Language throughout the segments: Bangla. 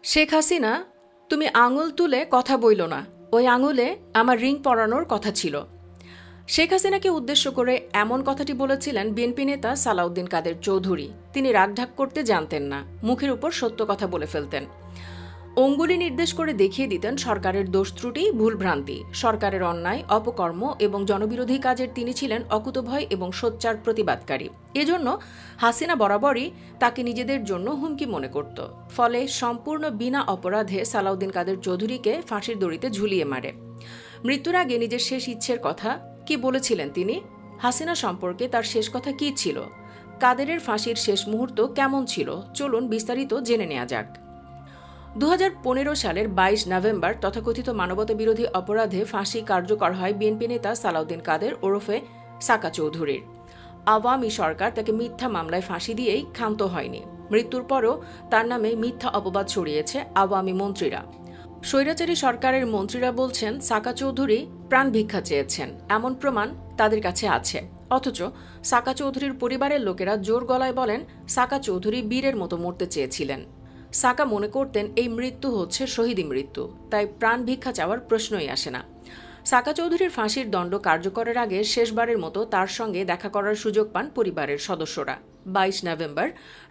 শেখ হাসিনা, তুমি আঙুল তুলে কথা বইল না, ওই আঙুলে আমার রিং পরানোর কথা ছিল। শেখ হাসিনাকে উদ্দেশ্য করে এমন কথাটি বলেছিলেন বিএনপি নেতা সালাউদ্দিন কাদের চৌধুরী। তিনি রাগঢাক করতে জানতেন না, মুখের উপর সত্য কথা বলে ফেলতেন। অঙ্গুলি নির্দেশ করে দেখিয়ে দিতেন সরকারের দোষ ত্রুটি, ভুলভ্রান্তি, সরকারের অন্যায়, অপকর্ম এবং জনবিরোধী কাজের তিনি ছিলেন অকুতভয় এবং সোচ্চার প্রতিবাদকারী। এজন্য হাসিনা বরাবরই তাকে নিজেদের জন্য হুমকি মনে করত। ফলে সম্পূর্ণ বিনা অপরাধে সালাউদ্দিন কাদের চৌধুরীকে ফাঁসির দড়িতে ঝুলিয়ে মারে। মৃত্যুর আগে নিজের শেষ ইচ্ছের কথা কি বলেছিলেন তিনি? হাসিনা সম্পর্কে তার শেষ কথা কি ছিল? কাদেরের ফাঁসির শেষ মুহূর্ত কেমন ছিল? চলুন বিস্তারিত জেনে নেওয়া যাক। 2015 সালের 22 নভেম্বর তথাকথিত মানবতাবিরোধী অপরাধে ফাঁসি কার্যকর হয় বিএনপি নেতা সালাউদ্দিন কাদের ওরফে সাকা চৌধুরীর। আওয়ামী সরকার তাকে মিথ্যা মামলায় ফাঁসি দিয়েই ক্ষান্ত হয়নি। মৃত্যুর পরও তার নামে মিথ্যা অপবাদ ছড়িয়েছে আওয়ামী মন্ত্রীরা। স্বৈরাচারী সরকারের মন্ত্রীরা বলছেন সাকা চৌধুরী প্রাণ ভিক্ষা চেয়েছেন, এমন প্রমাণ তাদের কাছে আছে। অথচ সাকা চৌধুরীর পরিবারের লোকেরা জোর গলায় বলেন সাকা চৌধুরী বীরের মতো মরতে চেয়েছিলেন। সাকা মনে করতেন এই মৃত্যু হচ্ছে শহীদী মৃত্যু, তাই প্রাণ ভিক্ষা চাওয়ার প্রশ্নই আসে না। সাকা চৌধুরীর ফাঁসির দণ্ড কার্যকরের আগে শেষবারের মতো তার সঙ্গে দেখা করার সুযোগ পান পরিবারের সদস্যরা। 22 নভেম্বর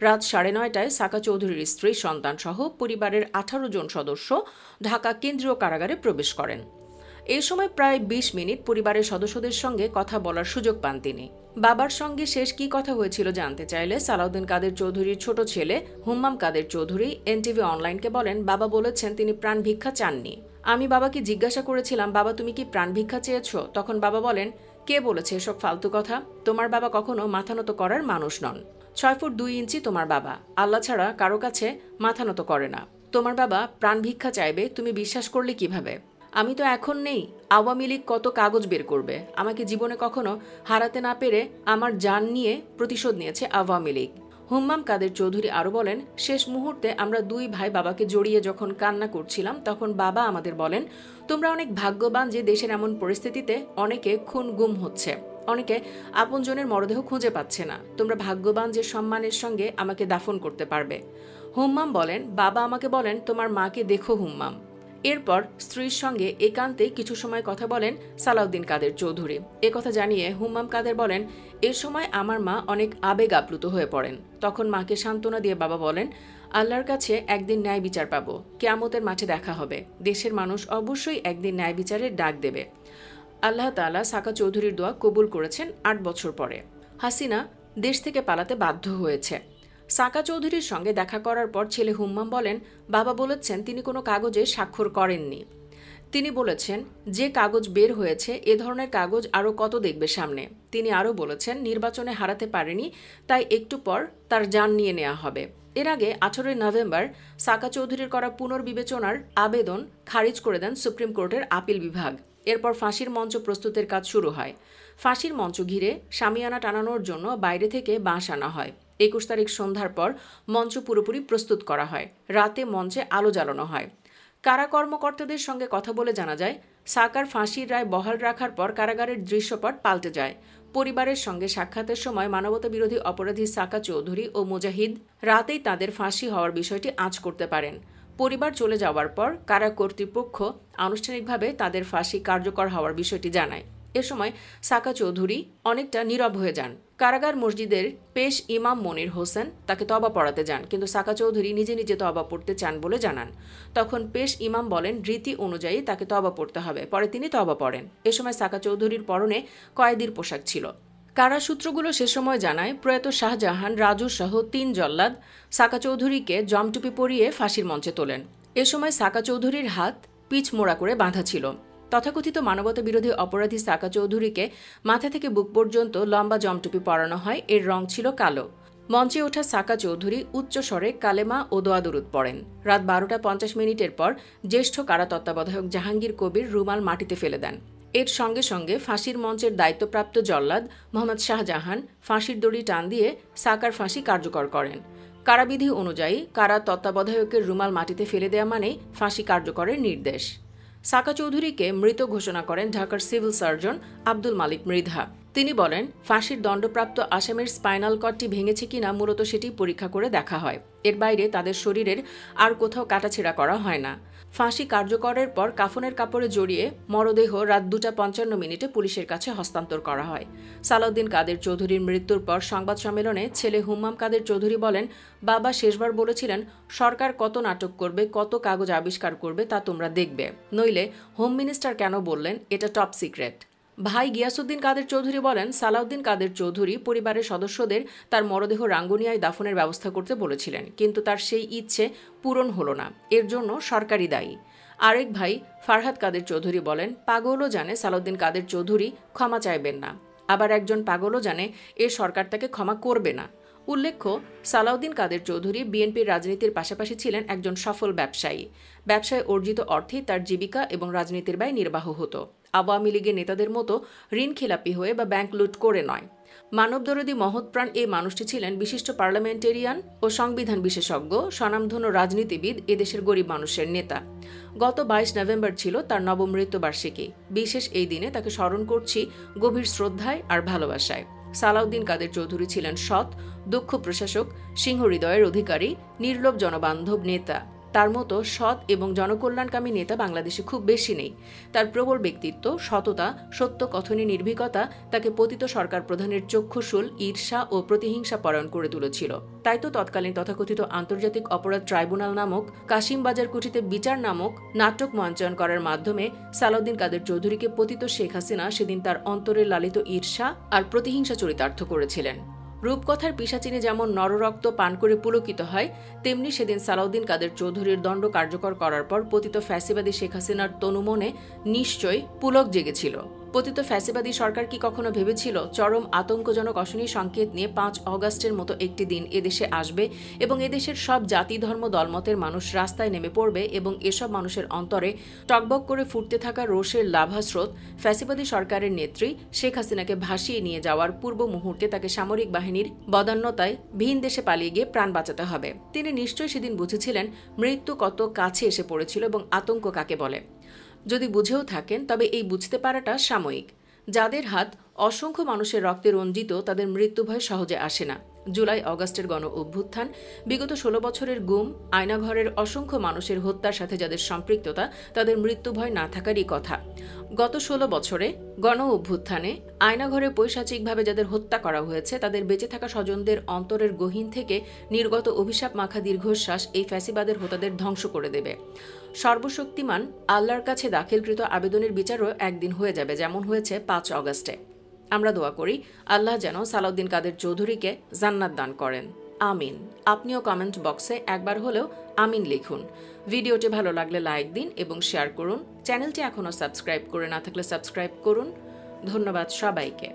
রাত 9:30টায় সাকা চৌধুরীর স্ত্রী, সন্তান সহ পরিবারের 18 জন সদস্য ঢাকা কেন্দ্রীয় কারাগারে প্রবেশ করেন। এই সময় প্রায় 20 মিনিট পরিবারের সদস্যদের সঙ্গে কথা বলার সুযোগ পান তিনি। বাবার সঙ্গে শেষ কী কথা হয়েছিল জানতে চাইলে সালাউদ্দিন কাদের চৌধুরীর ছোট ছেলে হুম্মাম কাদের চৌধুরী এনটিভি অনলাইনকে বলেন, বাবা বলেছেন তিনি প্রাণ ভিক্ষা চাননি। আমি বাবাকে জিজ্ঞাসা করেছিলাম, বাবা তুমি কি প্রাণ ভিক্ষা চেয়েছ? তখন বাবা বলেন, কে বলেছে এসব ফালতু কথা? তোমার বাবা কখনো মাথা নত করার মানুষ নন। 6 ফুট 2 ইঞ্চি তোমার বাবা, আল্লাহ ছাড়া কারো কাছে মাথা নত করে না। তোমার বাবা প্রাণ ভিক্ষা চাইবে তুমি বিশ্বাস করলে কিভাবে? আমি তো এখন নেই, আওয়ামী লীগ কত কাগজ বের করবে। আমাকে জীবনে কখনো হারাতে না পেরে আমার জান নিয়ে প্রতিশোধ নিয়েছে আওয়ামী লীগ। হুম্মাম কাদের চৌধুরী আরও বলেন, শেষ মুহূর্তে আমরা 2 ভাই বাবাকে জড়িয়ে যখন কান্না করছিলাম তখন বাবা আমাদের বলেন, তোমরা অনেক ভাগ্যবান যে দেশের এমন পরিস্থিতিতে অনেকে খুন গুম হচ্ছে, অনেকে আপনজনের মরদেহ খুঁজে পাচ্ছে না। তোমরা ভাগ্যবান যে সম্মানের সঙ্গে আমাকে দাফন করতে পারবে। হুম্মাম বলেন, বাবা আমাকে বলেন, তোমার মাকে দেখো হুম্মাম। এরপর স্ত্রীর সঙ্গে একান্তে কিছু সময় কথা বলেন সালাউদ্দিন কাদের চৌধুরী। একথা জানিয়ে হুম্মাম কাদের বলেন, এ সময় আমার মা অনেক আবেগ আপ্লুত হয়ে পড়েন। তখন মাকে সান্ত্বনা দিয়ে বাবা বলেন, আল্লাহর কাছে একদিন ন্যায় বিচার পাবো, কিয়ামতের মাঠে দেখা হবে। দেশের মানুষ অবশ্যই একদিন ন্যায় বিচারের ডাক দেবে। আল্লাহ তাআলা সাকা চৌধুরীর দোয়া কবুল করেছেন 8 বছর পরে। হাসিনা দেশ থেকে পালাতে বাধ্য হয়েছে। সাকা চৌধুরীর সঙ্গে দেখা করার পর ছেলে হুম্মাম বলেন, বাবা বলেছেন তিনি কোনো কাগজে স্বাক্ষর করেননি। তিনি বলেছেন যে কাগজ বের হয়েছে এ ধরনের কাগজ আরও কত দেখবে সামনে। তিনি আরও বলেছেন নির্বাচনে হারাতে পারেনি, তাই একটু পর তার জান নিয়ে নেওয়া হবে। এর আগে 18 নভেম্বর সাকা চৌধুরীর করা পুনর্বিবেচনার আবেদন খারিজ করে দেন সুপ্রিম কোর্টের আপিল বিভাগ। এরপর ফাঁসির মঞ্চ প্রস্তুতের কাজ শুরু হয়। ফাঁসির মঞ্চ ঘিরে শামিয়ানা টানানোর জন্য বাইরে থেকে বাঁশ আনা হয়। 21 তারিখ সন্ধ্যার পর মঞ্চ পুরোপুরি প্রস্তুত করা হয়। রাতে মঞ্চে আলো জ্বালানো হয়। কারা কর্মকর্তাদের সঙ্গে কথা বলে জানা যায়, সাকার ফাঁসির রায় বহাল রাখার পর কারাগারের দৃশ্যপট পাল্টে যায়। পরিবারের সঙ্গে সাক্ষাতের সময় মানবতাবিরোধী অপরাধী সাকা চৌধুরী ও মুজাহিদ রাতেই তাদের ফাঁসি হওয়ার বিষয়টি আঁচ করতে পারেন। পরিবার চলে যাওয়ার পর কারা কর্তৃপক্ষ আনুষ্ঠানিকভাবে তাদের ফাঁসি কার্যকর হওয়ার বিষয়টি জানায়। এ সময় সাকা চৌধুরী অনেকটা নীরব হয়ে যান। কারাগার মসজিদের পেশ ইমাম মনির হোসেন তাকে তওবা পড়াতে যান, কিন্তু সাকা চৌধুরী নিজে নিজে তওবা পড়তে চান বলে জানান। তখন পেশ ইমাম বলেন রীতি অনুযায়ী তাকে তওবা পড়তে হবে। পরে তিনি তওবা পড়েন। এ সময় সাকা চৌধুরীর পরনে কয়েদির পোশাক ছিল। কারা সূত্রগুলো সে সময় জানায়, প্রয়াত শাহজাহান, রাজু সহ 3 জল্লাদ সাকা চৌধুরীকে জমটুপি পরিয়ে ফাঁসির মঞ্চে তোলেন। এ সময় সাকা চৌধুরীর হাত পিচ মোড়া করে বাঁধা ছিল। তথাকথিত মানবতাবিরোধী অপরাধী সাকা চৌধুরীকে মাথা থেকে বুক পর্যন্ত লম্বা জমটুপি পরানো হয়। এর রং ছিল কালো। মঞ্চে ওঠা সাকা চৌধুরী উচ্চ স্বরে কালেমা ও দোয়া দরুদ পড়েন। রাত 12:50 পর জ্যেষ্ঠ কারা তত্ত্বাবধায়ক জাহাঙ্গীর কবির রুমাল মাটিতে ফেলে দেন। এর সঙ্গে সঙ্গে ফাঁসির মঞ্চের দায়িত্বপ্রাপ্ত জল্লাদ মোহাম্মদ শাহজাহান ফাঁসির দড়ি টান দিয়ে সাকার ফাঁসি কার্যকর করেন। কারাবিধি অনুযায়ী কারা তত্ত্বাবধায়কের রুমাল মাটিতে ফেলে দেওয়া মানেই ফাঁসি কার্যকরের নির্দেশ। সাকা চৌধুরীকে মৃত ঘোষণা করেন ঢাকার সিভিল সার্জন আব্দুল মালিক মৃধা। তিনি বলেন, ফাঁসির দণ্ডপ্রাপ্ত আসামির স্পাইনাল কর্ডটি ভেঙেছে কিনা মূলত সেটি পরীক্ষা করে দেখা হয়। এর বাইরে তাদের শরীরের আর কোথাও কাটাছেঁড়া করা হয় না। ফাঁসি কার্যকরের পর কাফনের কাপড়ে জড়িয়ে মরদেহ রাত 2:55 পুলিশের কাছে হস্তান্তর করা হয়। সালাউদ্দিন কাদের চৌধুরীর মৃত্যুর পর সংবাদ সম্মেলনে ছেলে হুম্মাম কাদের চৌধুরী বলেন, বাবা শেষবার বলেছিলেন, সরকার কত নাটক করবে, কত কাগজ আবিষ্কার করবে তা তোমরা দেখবে, নইলে হোম মিনিস্টার কেন বললেন এটা টপ সিক্রেট। ভাই গিয়াসউদ্দিন কাদের চৌধুরী বলেন, সালাউদ্দিন কাদের চৌধুরী পরিবারের সদস্যদের তার মরদেহ রাঙ্গুনিয়ায় দাফনের ব্যবস্থা করতে বলেছিলেন, কিন্তু তার সেই ইচ্ছে পূরণ হলো না। এর জন্য সরকারই দায়ী। আরেক ভাই ফারহাদ কাদের চৌধুরী বলেন, পাগলও জানে সালাউদ্দিন কাদের চৌধুরী ক্ষমা চাইবেন না, আবার একজন পাগলও জানে এ সরকার তাকে ক্ষমা করবে না। উল্লেখ্য, সালাউদ্দিন কাদের চৌধুরী বিএনপির রাজনীতির পাশাপাশি ছিলেন একজন সফল ব্যবসায়ী। ব্যবসায় অর্জিত অর্থেই তার জীবিকা এবং রাজনীতির ব্যয় নির্বাহ হতো। আওয়ামী লীগের নেতাদের মতো ঋণখেলাপি হয়ে বা ব্যাংক লুট করে নয়। মানবদরদী মহৎপ্রাণ এই মানুষটি ছিলেন বিশিষ্ট পার্লামেন্টেরিয়ান ও সংবিধান বিশেষজ্ঞ, স্বনামধন্য রাজনীতিবিদ, এদেশের গরিব মানুষের নেতা। গত 22 নভেম্বর ছিল তার নবম মৃত্যুবার্ষিকী। বিশেষ এই দিনে তাকে স্মরণ করছি গভীর শ্রদ্ধায় আর ভালোবাসায়। সালাউদ্দিন কাদের চৌধুরী ছিলেন সৎ, দক্ষ প্রশাসক, সিংহ হৃদয়ের অধিকারী, নির্লোভ জনবান্ধব নেতা। তার মতো সৎ এবং জনকল্যাণকামী নেতা বাংলাদেশে খুব বেশি নেই। তার প্রবল ব্যক্তিত্ব, সততা, সত্য কথনে নির্ভীকতা তাকে পতিত সরকার প্রধানের চক্ষুশূল, ঈর্ষা ও প্রতিহিংসা পরায়ণ করে তুলেছিল। তাই তো তৎকালীন তথাকথিত আন্তর্জাতিক অপরাধ ট্রাইব্যুনাল নামক কাশিমবাজার কুঠিতে বিচার নামক নাটক মঞ্চায়ন করার মাধ্যমে সালাউদ্দিন কাদের চৌধুরীকে পতিত শেখ হাসিনা সেদিন তার অন্তরে লালিত ঈর্ষা আর প্রতিহিংসা চরিতার্থ করেছিলেন। রূপকথার পিশাচিনী যেমন নররক্ত পান করে পুলকিত হয়, তেমনি সেদিন সালাউদ্দিন কাদের চৌধুরীর দণ্ড কার্যকর করার পর পতিত ফ্যাসিবাদী শেখ হাসিনার তনুমনে নিশ্চয়ই পুলক জেগেছিল। পতিত ফ্যাসিবাদী সরকার কি কখনো ভেবেছিল চরম আতঙ্কজনক অশনি সংকেত নিয়ে 5 অগাস্টের মতো একটি দিন এদেশে আসবে এবং এদেশের সব জাতি, ধর্ম, দলমতের মানুষ রাস্তায় নেমে পড়বে এবং এসব মানুষের অন্তরে টকবক করে ফুটতে থাকা রোষের লাভাস্রোত ফ্যাসিবাদী সরকারের নেত্রী শেখ হাসিনাকে ভাসিয়ে নিয়ে যাওয়ার পূর্ব মুহূর্তে তাকে সামরিক বাহিনীর বদান্যতায় ভিন দেশে পালিয়ে গিয়ে প্রাণ বাঁচাতে হবে। তিনি নিশ্চয়ই সেদিন বুঝেছিলেন মৃত্যু কত কাছে এসে পড়েছিল এবং আতঙ্ক কাকে বলে। যদি বুঝেও থাকেন তবে এই বুঝতে পারাটা সাময়িক। যাদের হাত অসংখ্য মানুষের রক্তে রঞ্জিত তাদের মৃত্যু ভয় সহজে আসে না। জুলাই অগাস্টের গণ অভ্যুত্থান, বিগত 16 বছরের গুম, আয়নাঘরের অসংখ্য মানুষের হত্যার সাথে যাদের সম্পৃক্ততা, তাদের মৃত্যু ভয় না থাকারই কথা। গত 16 বছরে গণ অভ্যুত্থানে আয়নাঘরে পৈশাচিকভাবে যাদের হত্যা করা হয়েছে তাদের বেঁচে থাকা স্বজনদের অন্তরের গহীন থেকে নির্গত অভিশাপ মাখা দীর্ঘশ্বাস এই ফ্যাসিবাদের হোতাদের ধ্বংস করে দেবে। সর্বশক্তিমান আল্লাহর কাছে দাখিলকৃত আবেদনের বিচারও একদিন হয়ে যাবে, যেমন হয়েছে 5 অগাস্টে। আমরা দোয়া করি আল্লাহ যেন সালাউদ্দিন কাদের চৌধুরীকে জান্নাত দান করেন। আমিন। আপনিও কমেন্ট বক্সে একবার হলেও আমিন লিখুন। ভিডিওটি ভালো লাগলে লাইক দিন এবং শেয়ার করুন। চ্যানেলটি এখনও সাবস্ক্রাইব করে না থাকলে সাবস্ক্রাইব করুন। ধন্যবাদ সবাইকে।